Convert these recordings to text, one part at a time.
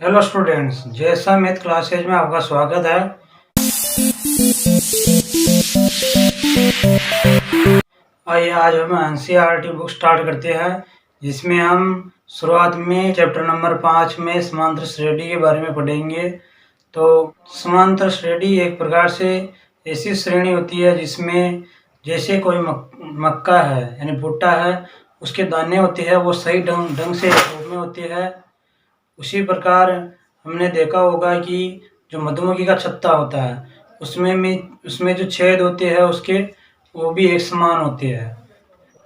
Hello students, जैसा math classes में आपका स्वागत है। आइए आज हम एनसीईआरटी बुक स्टार्ट करते हैं, जिसमें हम शुरुआत में चैप्टर नंबर 5 में समांतर श्रेणी के बारे में पढ़ेंगे। तो समांतर श्रेणी एक प्रकार से ऐसी श्रेणी होती है जिसमें जैसे कोई मक्का है यानी भुट्टा है, उसके दाने होते हैं वो सही ढंग से रूप में होते हैं। उसी प्रकार हमने देखा होगा कि जो मधुमक्खी का छत्ता होता है उसमें जो छेद होते हैं उसके वो भी एक समान होते हैं।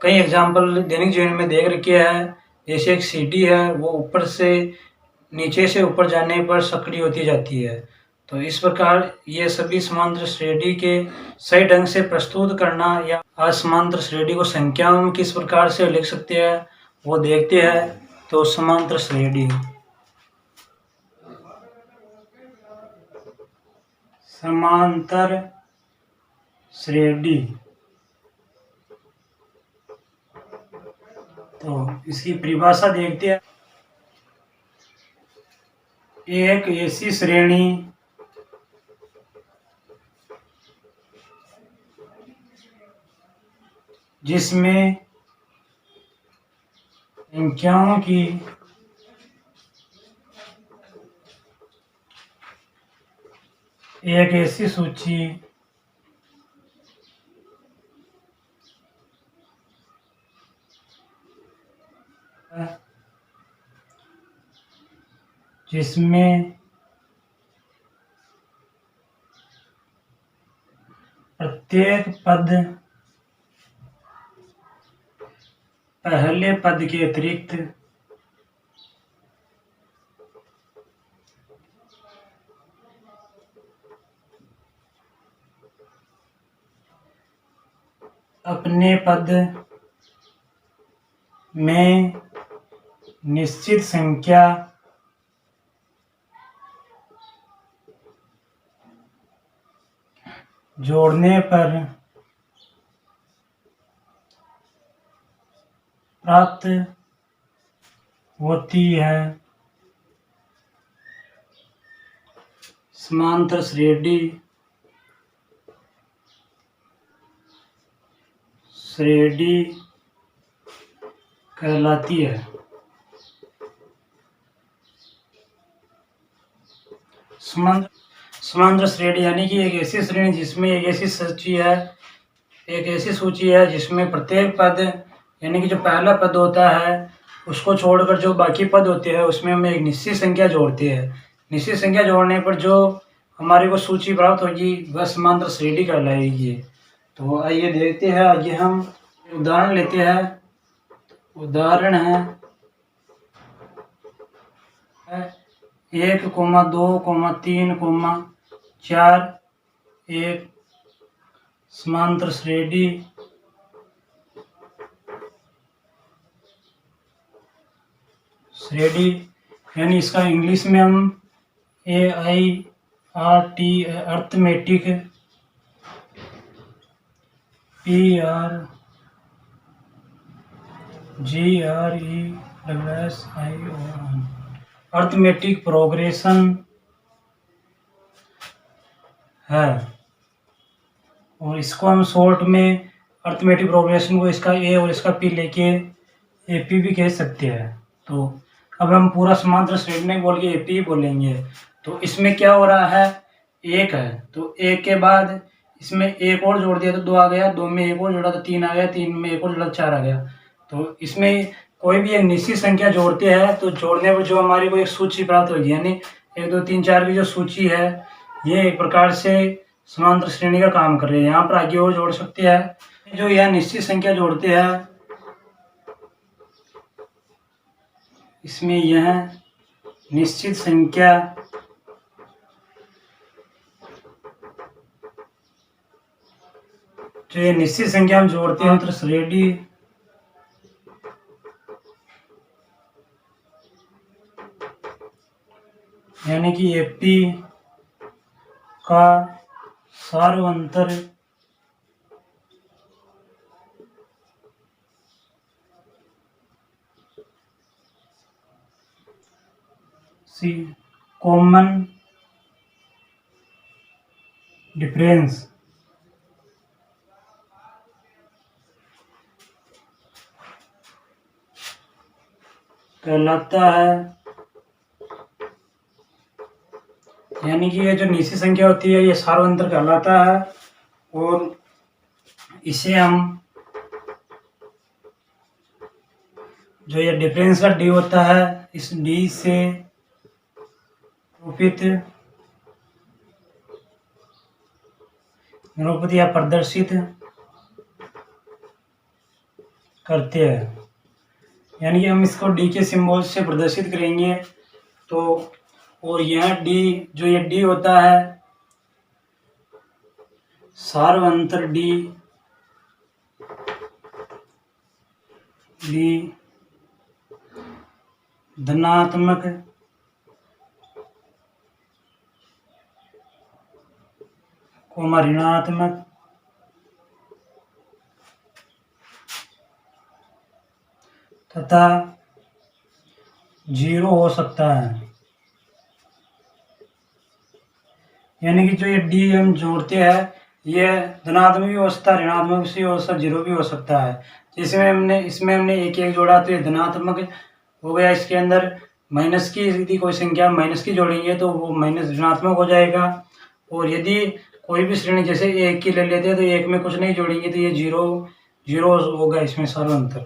कई एग्जाम्पल दैनिक जीवन में देख रखे हैं, जैसे एक सीढ़ी है वो ऊपर से नीचे से ऊपर जाने पर सकड़ी होती जाती है। तो इस प्रकार ये सभी समांतर श्रेणी के सही ढंग से प्रस्तुत करना या असमांतर श्रेणी को संख्याओं में किस प्रकार से लिख सकते हैं वो देखते हैं। तो समांतर श्रेणी समांतर श्रेणी तो इसकी परिभाषा देखते हैं। एक ऐसी श्रेणी जिसमें संख्याओं की एक ऐसी सूची जिसमें प्रत्येक पद पहले पद के अतिरिक्त अपने पद में निश्चित संख्या जोड़ने पर प्राप्त होती है। समांतर श्रेणी कहलाती है। समांतर श्रेणी यानी कि एक ऐसी श्रेणी जिसमें एक ऐसी सूची है जिसमें प्रत्येक पद यानी कि जो पहला पद होता है उसको छोड़कर जो बाकी पद होते हैं उसमें हम एक निश्चित संख्या जोड़ते हैं। निश्चित संख्या जोड़ने पर जो हमारे को सूची प्राप्त होगी वह समांतर श्रेणी कहलाएगी। तो आइए देखते हैं, आइए हम उदाहरण लेते हैं। उदाहरण है 1,2,3,4 एक समांतर श्रेणी यानी इसका इंग्लिश में हम AIRT arithmetic PROGRESSION arithmetic progression है। और इसको हम शॉर्ट में अर्थमेटिक प्रोग्रेशन को इसका ए और इसका पी लेके AP भी कह सकते हैं। तो अब हम पूरा समांतर श्रेणी नहीं बोल के AP बोलेंगे। तो इसमें क्या हो रहा है, एक है तो एक के बाद इसमें एक और जोड़ दिया तो 2 आ गया, 2 में एक और जोड़ा तो 3 आ गया, 3 में एक और जोड़ा तो 4 आ गया। तो इसमें कोई भी एक निश्चित संख्या जोड़ते हैं तो जोड़ने पर जो हमारी को एक सूची प्राप्त होगी, यानी 1 2 3 4 की जो सूची है ये एक प्रकार से समांतर श्रेणी का काम कर रही है। यहाँ पर आगे और जोड़ सकते हैं। जो यह निश्चित संख्या जोड़ते हैं इसमें यह निश्चित संख्या जो ये निश्चित संख्या हम जोड़ते हैं तो श्रेणी यानी कि AP का सार्वंतर सी कॉमन डिफरेंस कहलाता है। यानी कि ये जो निश्चित संख्या होती है ये सार्वंतर कहलाता है और इसे हम जो ये डिफरेंस का डी होता है इस डी से निरूपित या प्रदर्शित करते हैं। यानी कि हम इसको डी के सिंबल से प्रदर्शित करेंगे तो और यह डी जो ये डी होता है सार्वंतर डी धनात्मक ऋणात्मक तथा 0 हो सकता है। यानी कि जो ये डी हम जोड़ते हैं ये धनात्मक भी हो सकता है, ऋणात्मक भी हो सकता है, 0 भी हो सकता है। इसमें हमने एक एक जोड़ा तो ये धनात्मक हो गया। इसके अंदर माइनस की यदि कोई संख्या माइनस की जोड़ेंगे तो वो माइनस ऋणात्मक हो जाएगा। और यदि कोई भी श्रेणी जैसे एक की ले लेते हैं तो एक में कुछ नहीं जोड़ेंगे तो ये 0 होगा इसमें सार्वंतर।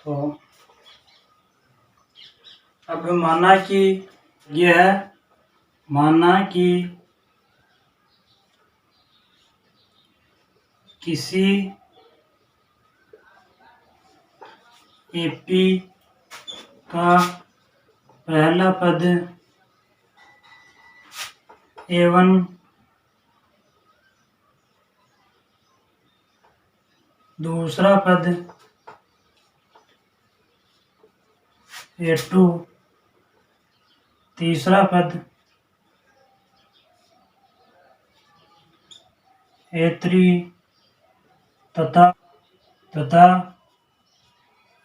तो अब माना कि किसी एपी का पहला पद A1 दूसरा पद A2 तीसरा पद A3 तथा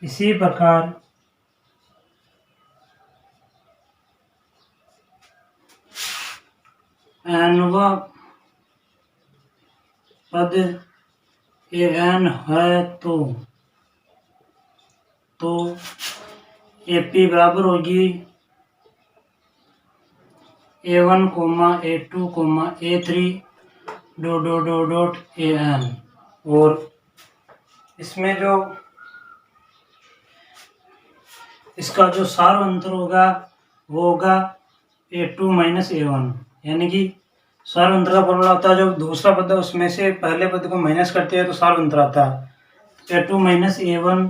इसी प्रकार nवा पद an है तो AP बराबर होगी A1, A2, A3 an। और इसमें जो इसका जो सार्वंतर होगा वो होगा A2 माइनस A1। यानी कि सार्वंतर का फॉर्मूला होता है जो दूसरा पद है उसमें से पहले पद को माइनस करते हैं तो सार्वंतर आता है। A2 माइनस A1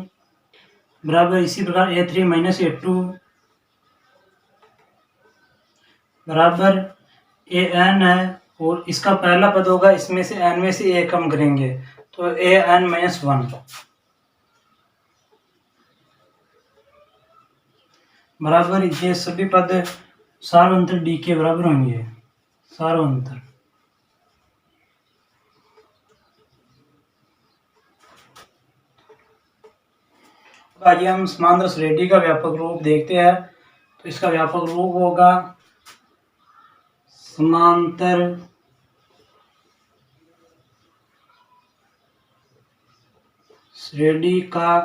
बराबर इसी प्रकार A3 माइनस A2 बराबर an है। और इसका पहला पद होगा इसमें से n में से a कम करेंगे तो an माइनस 1 बराबर ये सभी पद सार्वंतर डी के बराबर होंगे। सार्वंतर आइए हम समांतर श्रेणी का व्यापक रूप देखते हैं। तो इसका व्यापक रूप होगा समांतर श्रेणी का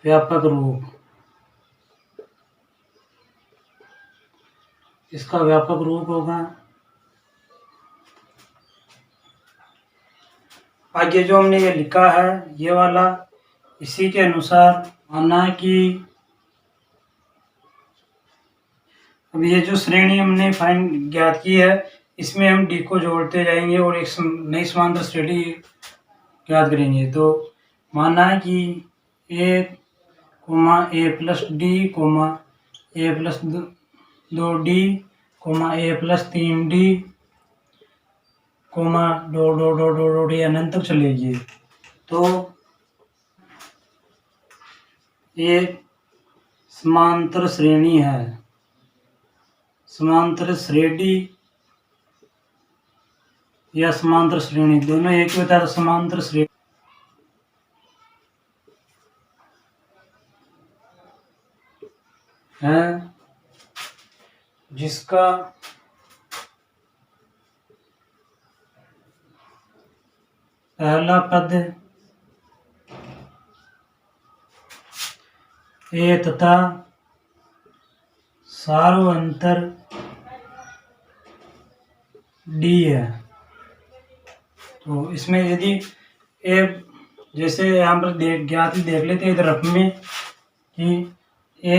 व्यापक रूप। इसका व्यापक रूप होगा आगे जो हमने ये लिखा है ये वाला, इसी के अनुसार माना कि अब ये जो श्रेणी हमने ज्ञात की है इसमें हम डी को जोड़ते जाएंगे और एक नई समांतर श्रेणी ज्ञात करेंगे। तो माना कि a plus D a plus 2d a plus 3d ये अनंत तक चलेगी। तो ये समांतर श्रेणी है। समांतर श्रेणी या समांतर श्रेणी दोनों एक ही होता है। समांतर श्रेणी है जिसका पहला पद ए तथा सार्वंतर डी है। तो इसमें यदि ए जैसे यहाँ पर देख लेते हैं इधर रफ में कि ए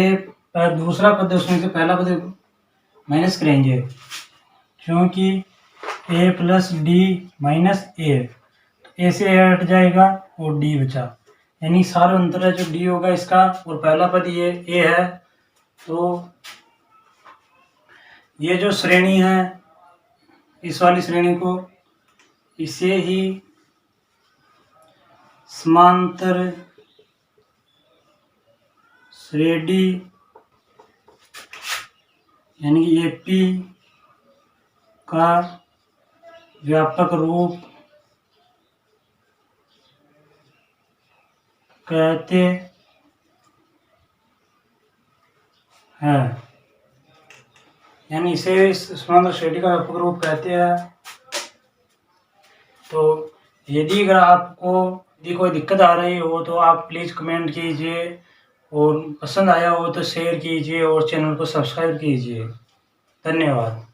दूसरा पद उसमें से पहला पद माइनस करेंगे, क्योंकि ए प्लस डी माइनस ए, ए से ए हट जाएगा और डी बचा, यानी सार्वंतर जो डी होगा इसका और पहला पद ये ए है। तो ये जो श्रेणी है इस वाली श्रेणी को इसे ही समांतर श्रेणी यानी एपी का व्यापक रूप कहते हैं, यानी इसे समांतर श्रेणी का व्यापक रूप कहते हैं। तो यदि अगर आपको यदि कोई दिक्कत आ रही हो तो आप प्लीज़ कमेंट कीजिए, और पसंद आया हो तो शेयर कीजिए और चैनल को सब्सक्राइब कीजिए। धन्यवाद।